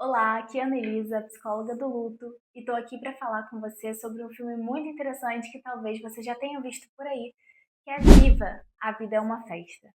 Olá, aqui é a Annelisa, psicóloga do luto, e estou aqui para falar com você sobre um filme muito interessante que talvez você já tenha visto por aí, que é Viva! A Vida é uma Festa.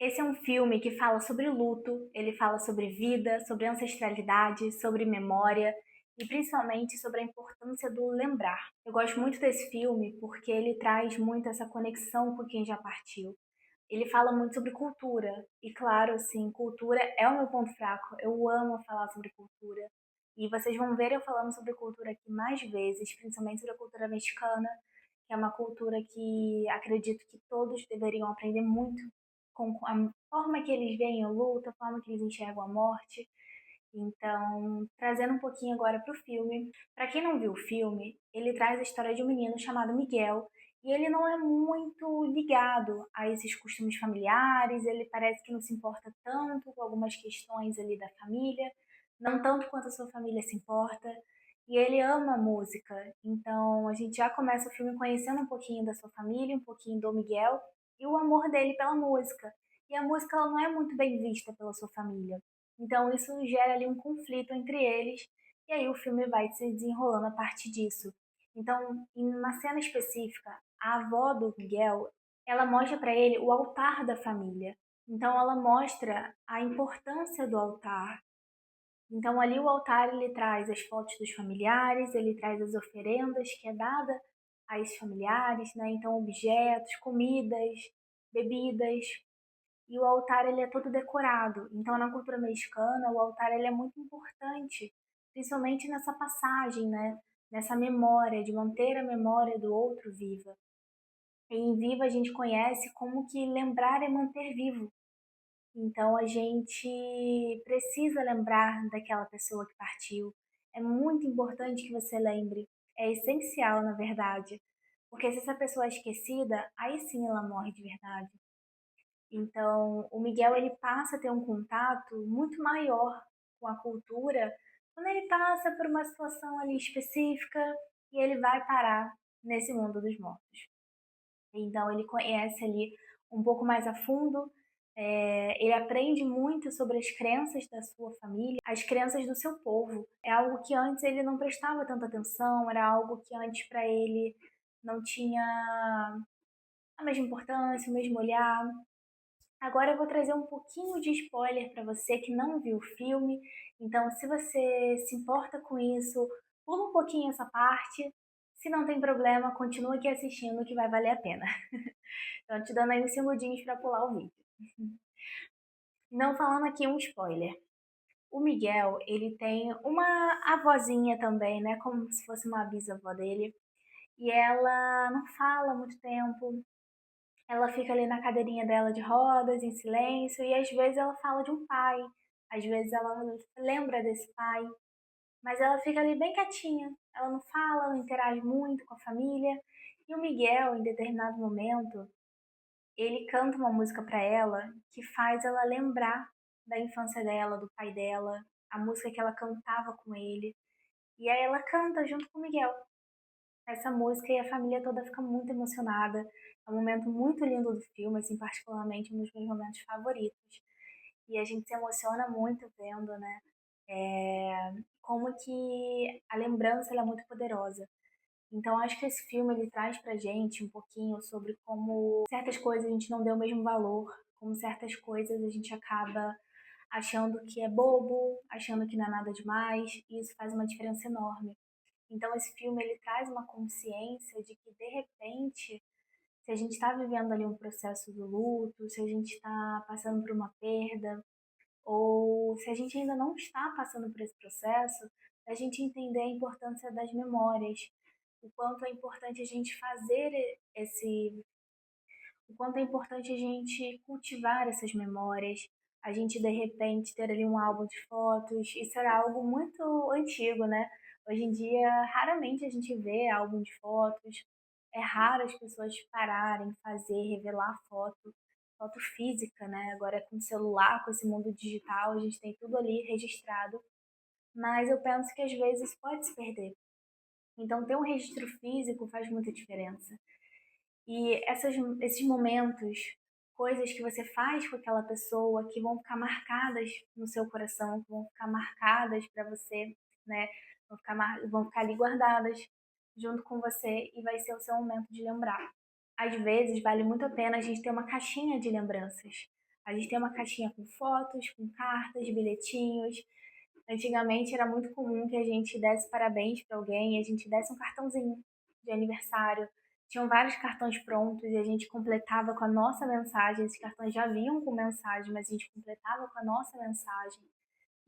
Esse é um filme que fala sobre luto, ele fala sobre vida, sobre ancestralidade, sobre memória e principalmente sobre a importância do lembrar. Eu gosto muito desse filme porque ele traz muito essa conexão com quem já partiu. Ele fala muito sobre cultura. E claro, assim, cultura é o meu ponto fraco. Eu amo falar sobre cultura. E vocês vão ver eu falando sobre cultura aqui mais vezes, principalmente sobre a cultura mexicana, que é uma cultura que acredito que todos deveriam aprender muito com a forma que eles veem o luto, a forma que eles enxergam a morte. Então, trazendo um pouquinho agora para o filme. Para quem não viu o filme, ele traz a história de um menino chamado Miguel. E ele não é muito ligado a esses costumes familiares, ele parece que não se importa tanto com algumas questões ali da família, não tanto quanto a sua família se importa. E ele ama música, então a gente já começa o filme conhecendo um pouquinho da sua família, um pouquinho do Miguel e o amor dele pela música. E a música ela não é muito bem vista pela sua família. Então isso gera ali um conflito entre eles, e aí o filme vai se desenrolando a partir disso. Então, em uma cena específica, a avó do Miguel, ela mostra para ele o altar da família. Então ela mostra a importância do altar. Então ali o altar ele traz as fotos dos familiares, ele traz as oferendas que é dada a esses familiares, né? Então objetos, comidas, bebidas, e o altar ele é todo decorado. Então na cultura mexicana, o altar ele é muito importante, principalmente nessa passagem, né? Nessa memória, de manter a memória do outro viva. E em Viva a gente conhece como que lembrar é manter vivo. Então a gente precisa lembrar daquela pessoa que partiu. É muito importante que você lembre. É essencial, na verdade. Porque se essa pessoa é esquecida, aí sim ela morre de verdade. Então, o Miguel ele passa a ter um contato muito maior com a cultura quando ele passa por uma situação ali específica e ele vai parar nesse mundo dos mortos. Então, ele conhece ali um pouco mais a fundo, ele aprende muito sobre as crenças da sua família, as crenças do seu povo. É algo que antes ele não prestava tanta atenção, era algo que antes para ele não tinha a mesma importância, o mesmo olhar. Agora eu vou trazer um pouquinho de spoiler para você que não viu o filme. Então, se você se importa com isso, pula um pouquinho essa parte. Se não tem problema, continua aqui assistindo que vai valer a pena. Então, te dando aí uns segundinhos para pular o vídeo. Não falando aqui um spoiler. O Miguel, ele tem uma avózinha também, né? Como se fosse uma bisavó dele. E ela não fala muito tempo, ela fica ali na cadeirinha dela de rodas, em silêncio, e às vezes ela fala de um pai, às vezes ela lembra desse pai, mas ela fica ali bem quietinha. Ela não fala, não interage muito com a família. E o Miguel, em determinado momento, ele canta uma música para ela que faz ela lembrar da infância dela, do pai dela, a música que ela cantava com ele. E aí ela canta junto com o Miguel essa música e a família toda fica muito emocionada. É um momento muito lindo do filme, assim, particularmente um dos meus momentos favoritos. E a gente se emociona muito vendo, né? Como que a lembrança ela é muito poderosa. Então acho que esse filme ele traz pra gente um pouquinho sobre como certas coisas a gente não deu o mesmo valor, como certas coisas a gente acaba achando que é bobo, achando que não é nada demais, e isso faz uma diferença enorme. Então esse filme ele traz uma consciência de que de repente, se a gente está vivendo ali um processo do luto, se a gente está passando por uma perda, ou se a gente ainda não está passando por esse processo, a gente entender a importância das memórias, o quanto é importante a gente fazer esse, o quanto é importante a gente cultivar essas memórias, a gente de repente ter ali um álbum de fotos, isso era algo muito antigo, né? Hoje em dia, raramente a gente vê álbum de fotos, é raro as pessoas pararem, fazer, revelar foto, foto física, né? Agora com celular, com esse mundo digital, a gente tem tudo ali registrado, mas eu penso que às vezes pode se perder. Então, ter um registro físico faz muita diferença. E esses momentos coisas que você faz com aquela pessoa que vão ficar marcadas no seu coração, que vão ficar marcadas para você, né? Vão ficar ali guardadas junto com você e vai ser o seu momento de lembrar. Às vezes vale muito a pena a gente ter uma caixinha de lembranças. A gente tem uma caixinha com fotos, com cartas, bilhetinhos. Antigamente era muito comum que a gente desse parabéns para alguém e a gente desse um cartãozinho de aniversário. Tinham vários cartões prontos e a gente completava com a nossa mensagem. Esses cartões já vinham com mensagem, mas a gente completava com a nossa mensagem.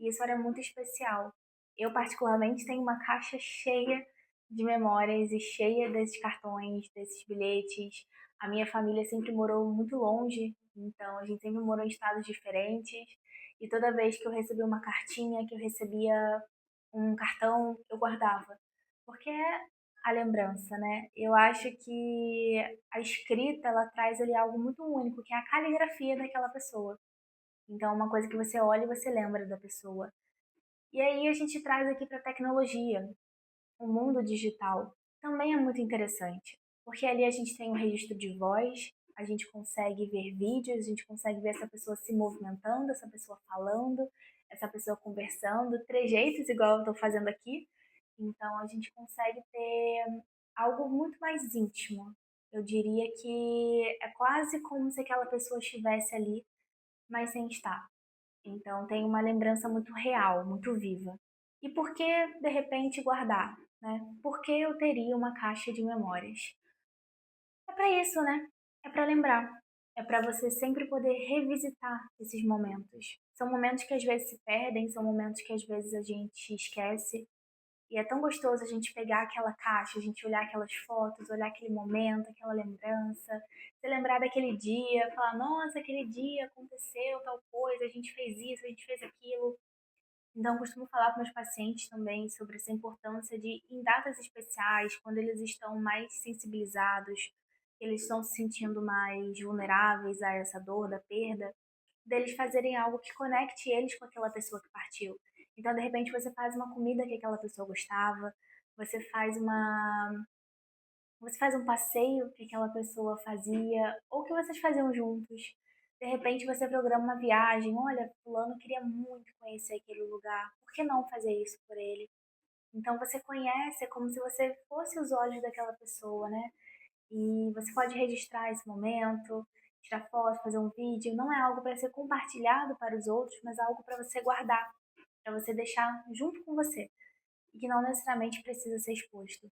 E isso era muito especial. Eu, particularmente, tenho uma caixa cheia de memórias e cheia desses cartões, desses bilhetes. A minha família sempre morou muito longe, então a gente sempre morou em estados diferentes. E toda vez que eu recebia uma cartinha, que eu recebia um cartão, eu guardava. Porque é a lembrança, né? Eu acho que a escrita, ela traz ali algo muito único, que é a caligrafia daquela pessoa. Então, é uma coisa que você olha e você lembra da pessoa. E aí a gente traz aqui para a tecnologia, o mundo digital. Também é muito interessante, porque ali a gente tem um registro de voz, a gente consegue ver vídeos, a gente consegue ver essa pessoa se movimentando, essa pessoa falando, essa pessoa conversando, trejeitos igual eu estou fazendo aqui. Então a gente consegue ter algo muito mais íntimo. Eu diria que é quase como se aquela pessoa estivesse ali, mas sem estar. Então tem uma lembrança muito real, muito viva. E por que, de repente, guardar? Né? Por que eu teria uma caixa de memórias? É para isso, né? É para lembrar. É para você sempre poder revisitar esses momentos. São momentos que às vezes se perdem, são momentos que às vezes a gente esquece. E é tão gostoso a gente pegar aquela caixa, a gente olhar aquelas fotos, olhar aquele momento, aquela lembrança, se lembrar daquele dia, falar, nossa, aquele dia aconteceu tal coisa, a gente fez isso, a gente fez aquilo. Então, eu costumo falar para meus pacientes também sobre essa importância de, em datas especiais, quando eles estão mais sensibilizados, eles estão se sentindo mais vulneráveis a essa dor da perda, deles fazerem algo que conecte eles com aquela pessoa que partiu. Então, de repente, você faz uma comida que aquela pessoa gostava, você faz uma, você faz um passeio que aquela pessoa fazia, ou que vocês faziam juntos. De repente, você programa uma viagem. Olha, fulano queria muito conhecer aquele lugar. Por que não fazer isso por ele? Então, você conhece, é como se você fosse os olhos daquela pessoa, né? E você pode registrar esse momento, tirar foto, fazer um vídeo. Não é algo para ser compartilhado para os outros, mas é algo para você guardar, para você deixar junto com você e que não necessariamente precisa ser exposto.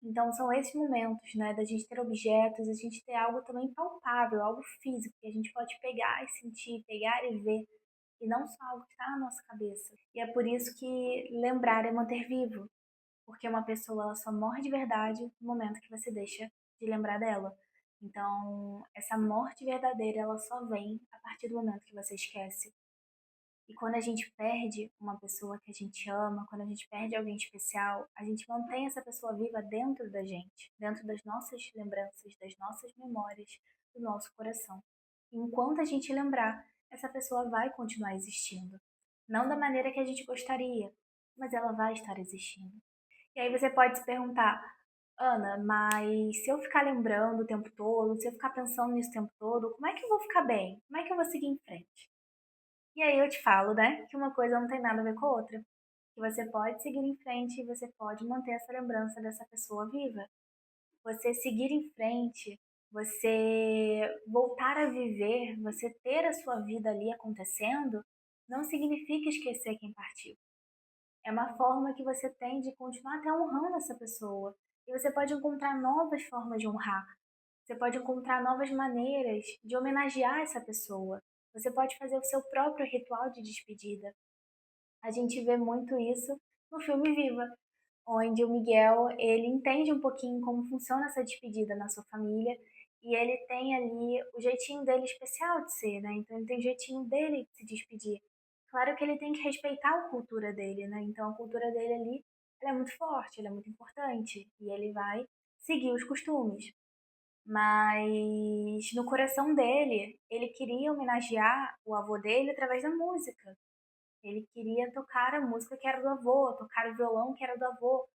Então, são esses momentos, né, da gente ter objetos, a gente ter algo também palpável, algo físico, que a gente pode pegar e sentir, pegar e ver, e não só algo que está na nossa cabeça. E é por isso que lembrar é manter vivo, porque uma pessoa ela só morre de verdade no momento que você deixa de lembrar dela. Então, essa morte verdadeira, ela só vem a partir do momento que você esquece. E quando a gente perde uma pessoa que a gente ama, quando a gente perde alguém especial, a gente mantém essa pessoa viva dentro da gente, dentro das nossas lembranças, das nossas memórias, do nosso coração. E enquanto a gente lembrar, essa pessoa vai continuar existindo. Não da maneira que a gente gostaria, mas ela vai estar existindo. E aí você pode se perguntar, Ana, mas se eu ficar lembrando o tempo todo, se eu ficar pensando nisso o tempo todo, como é que eu vou ficar bem? Como é que eu vou seguir em frente? E aí eu te falo, né, que uma coisa não tem nada a ver com a outra. Que você pode seguir em frente e você pode manter essa lembrança dessa pessoa viva. Você seguir em frente, você voltar a viver, você ter a sua vida ali acontecendo, não significa esquecer quem partiu. É uma forma que você tem de continuar até honrando essa pessoa. E você pode encontrar novas formas de honrar. Você pode encontrar novas maneiras de homenagear essa pessoa. Você pode fazer o seu próprio ritual de despedida. A gente vê muito isso no filme Viva, onde o Miguel, ele entende um pouquinho como funciona essa despedida na sua família e ele tem ali o jeitinho dele especial de ser, né? Então ele tem o jeitinho dele de se despedir. Claro que ele tem que respeitar a cultura dele, né? Então a cultura dele ali, ela é muito forte, ela é muito importante e ele vai seguir os costumes. Mas no coração dele, ele queria homenagear o avô dele através da música. Ele queria tocar a música que era do avô, tocar o violão que era do avô.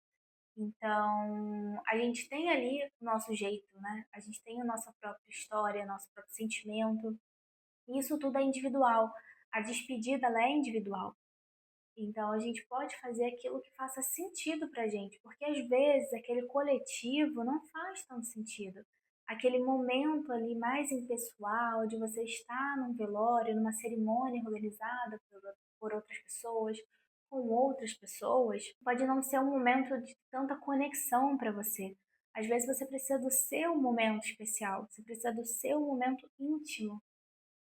Então, a gente tem ali o nosso jeito, né? A gente tem a nossa própria história, nosso próprio sentimento. E isso tudo é individual. A despedida, ela é individual. Então, a gente pode fazer aquilo que faça sentido pra gente, porque às vezes aquele coletivo não faz tanto sentido. Aquele momento ali mais impessoal de você estar num velório, numa cerimônia organizada por outras pessoas, com outras pessoas, pode não ser um momento de tanta conexão para você. Às vezes você precisa do seu momento especial, você precisa do seu momento íntimo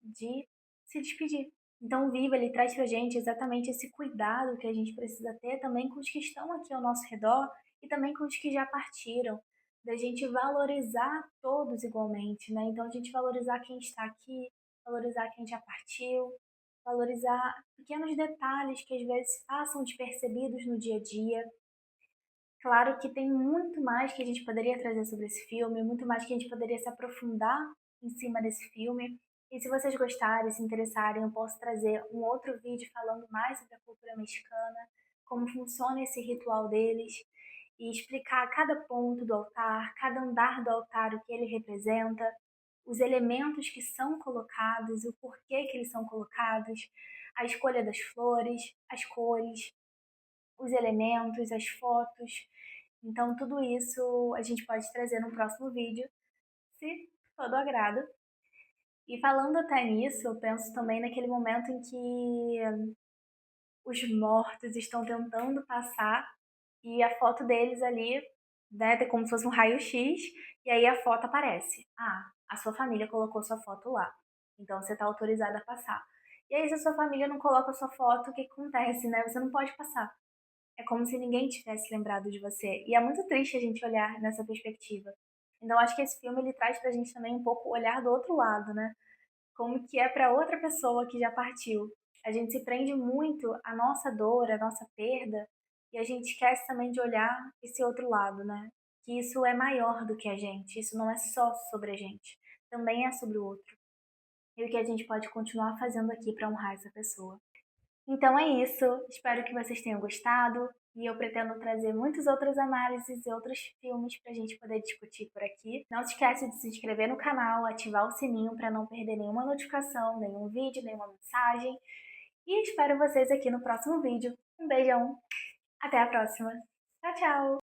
de se despedir. Então, o Viva, ele traz pra gente exatamente esse cuidado que a gente precisa ter também com os que estão aqui ao nosso redor e também com os que já partiram, da gente valorizar todos igualmente, né? Então, a gente valorizar quem está aqui, valorizar quem já partiu, valorizar pequenos detalhes que às vezes passam despercebidos no dia a dia. Claro que tem muito mais que a gente poderia trazer sobre esse filme, muito mais que a gente poderia se aprofundar em cima desse filme. E se vocês gostarem, se interessarem, eu posso trazer um outro vídeo falando mais sobre a cultura mexicana, como funciona esse ritual deles, e explicar cada ponto do altar, cada andar do altar, o que ele representa, os elementos que são colocados, o porquê que eles são colocados, a escolha das flores, as cores, os elementos, as fotos. Então, tudo isso a gente pode trazer no próximo vídeo, se for do agrado. E falando até nisso, eu penso também naquele momento em que os mortos estão tentando passar e a foto deles ali, né, é como se fosse um raio-x, e aí a foto aparece. Ah, a sua família colocou sua foto lá, então você está autorizada a passar. E aí, se a sua família não coloca a sua foto, o que acontece, né? Você não pode passar. É como se ninguém tivesse lembrado de você. E é muito triste a gente olhar nessa perspectiva. Então, acho que esse filme ele traz pra gente também um pouco o olhar do outro lado, né? Como que é para outra pessoa que já partiu. A gente se prende muito à nossa dor, à nossa perda, e a gente esquece também de olhar esse outro lado, né? Que isso é maior do que a gente, isso não é só sobre a gente, também é sobre o outro. E o que a gente pode continuar fazendo aqui para honrar essa pessoa. Então é isso, espero que vocês tenham gostado e eu pretendo trazer muitas outras análises e outros filmes para a gente poder discutir por aqui. Não se esquece de se inscrever no canal, ativar o sininho para não perder nenhuma notificação, nenhum vídeo, nenhuma mensagem. E espero vocês aqui no próximo vídeo. Um beijão, até a próxima. Tchau, tchau!